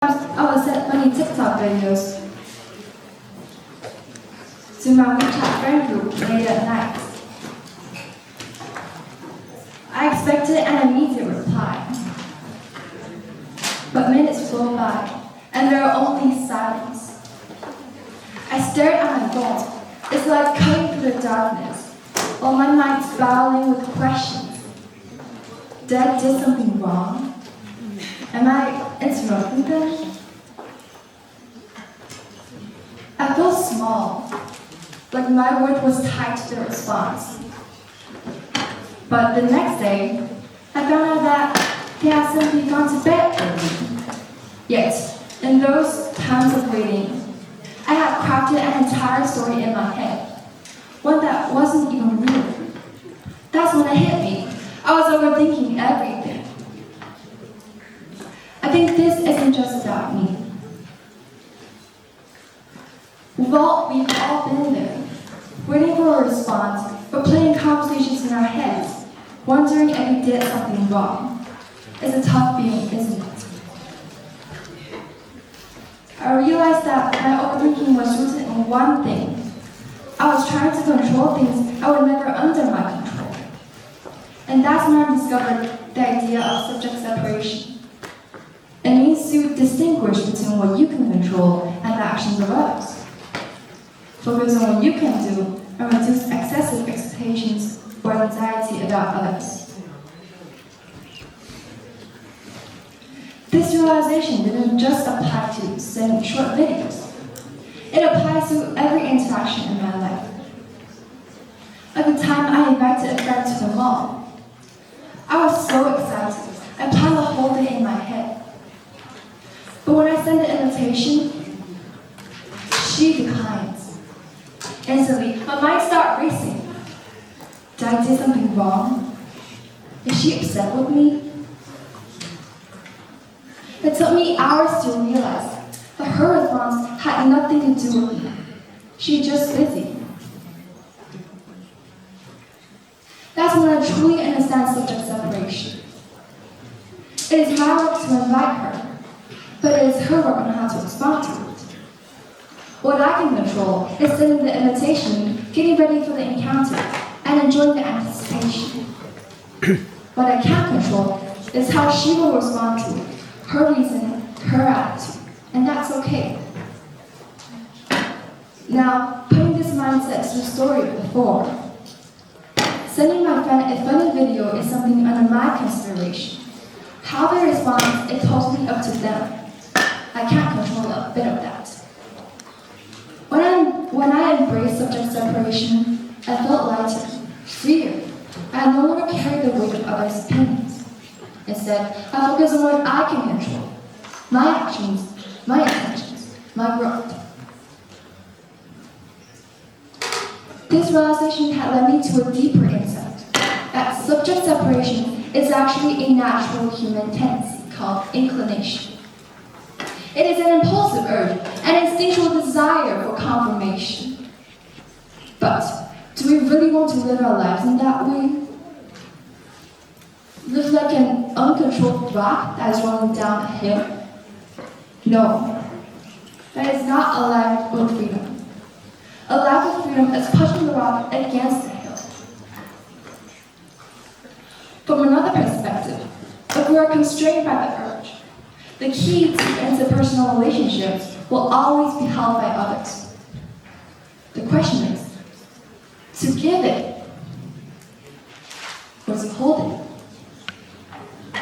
I would send funny TikTok videos to my WeChat friend group late at night. I expected an immediate reply. But minutes flew by, and there were only silence. I stared at my phone. It's like cutting through the darkness, while my mind spiraling with questions. Did I do something wrong? Am I interrupting them? I felt small, like my word was tied to the response. But the next day, I found out that they had simply gone to bed early. Yet, in those times of waiting, I had crafted an entire story in my head, one that wasn't even real. That's when it hit me. I was overthinking everything. I think this isn't just about me. We've all been there, waiting for a response, but playing conversations in our heads, wondering if we did something wrong. It's a tough feeling, isn't it? I realized that my overthinking was rooted in one thing. I was trying to control things I were never under my control. And that's when I discovered the idea of subject separation. It means to distinguish between what you can control and the actions of others. Focus on what you can do and reduce excessive expectations or anxiety about others. This realization didn't just apply to sending short videos. It applies to every interaction in my life. Like the time I invited a friend to the mall. I was so excited. I planned the whole day in my head. But when I sent the invitation, she declined. Instantly, my mind started racing. Did I do something wrong? Is she upset with me? It took me hours to realize that her response had nothing to do with me. She was just busy. That's when I truly understand subject separation. It is my work to invite her, but it is her work on how to respond to it. What I can control is sending the invitation, getting ready for the encounter, and enjoying the anticipation. What I can't control is how she will respond to it, her reason, her attitude, and that's okay. Now, putting this mindset to the story before, sending my friend a funny video is something under my consideration. How they respond is totally up to them. I can't control a bit of that. When I embraced subject separation, I felt lighter, freer. I no longer carried the weight of others' opinions. Instead, I focus on what I can control. My actions, my intentions, my growth. This realization had led me to a deeper insight, that subject separation is actually a natural human tendency called inclination. It is an impulsive urge, an instinctual desire for confirmation. But do we really want to live our lives in that way? Live like an uncontrolled rock that is rolling down a hill? No, that is not a life with freedom. A life with freedom is pushing the rock against the hill. From another perspective, if we are constrained by the urge, the key to interpersonal relationships will always be held by others. The question is, to give it or to hold it?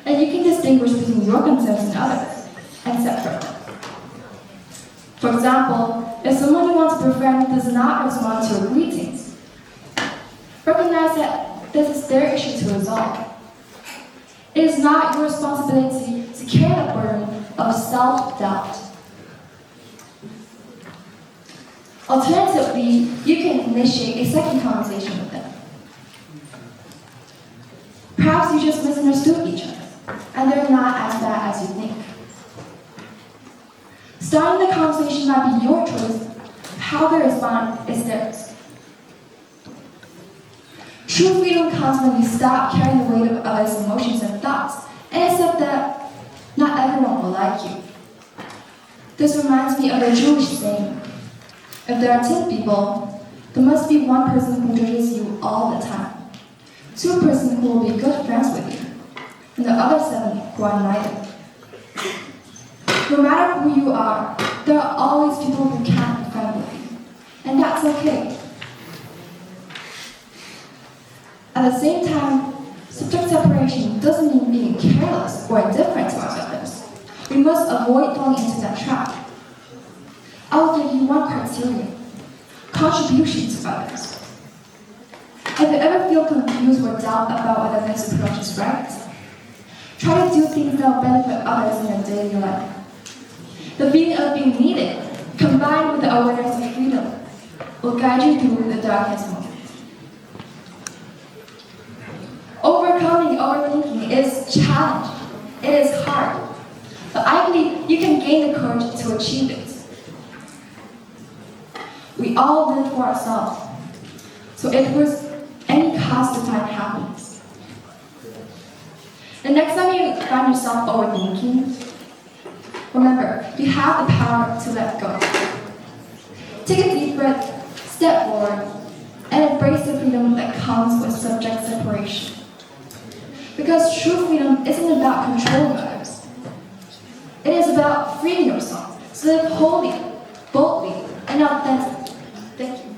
And you can distinguish between your concerns and others, and separate them. For example, if someone you want to befriend does not respond to your greetings, recognize that this is their issue to resolve. It is not your responsibility to carry the burden of self-doubt. Alternatively, you can initiate a second conversation with them. Perhaps you just misunderstood each other, and they're not as bad as you think. Starting the conversation might be your choice. How they respond is theirs. True freedom comes when you stop carrying the weight of others' emotions and thoughts, and accept that not everyone will like you. This reminds me of a Jewish saying. If there are 10 people, there must be one person who judges you all the time, 2 persons who will be good friends with you, and the other 7 who are neither. No matter who you are, there are always people who can't be friends with you, and that's okay. At the same time, subject separation doesn't mean being careless or indifferent towards others. We must avoid falling into that trap. I'll give you one criteria: contribution to others. If you ever feel confused or doubt about whether this approach is right, try to do things that will benefit others in your daily life. The feeling of being needed, combined with the awareness of freedom, will guide you through the darkest moments. Overcoming overthinking is challenging. It is hard. But I believe you can gain the courage to achieve it. We all live for ourselves. So if there's any cost to find happiness. The next time you find yourself overthinking, remember, you have the power to let go. Take a deep breath, step forward, and embrace the freedom that comes with subject separation. Because true freedom isn't about controlling others. It is about freeing yourself to live wholly, boldly, and authentically. Thank you.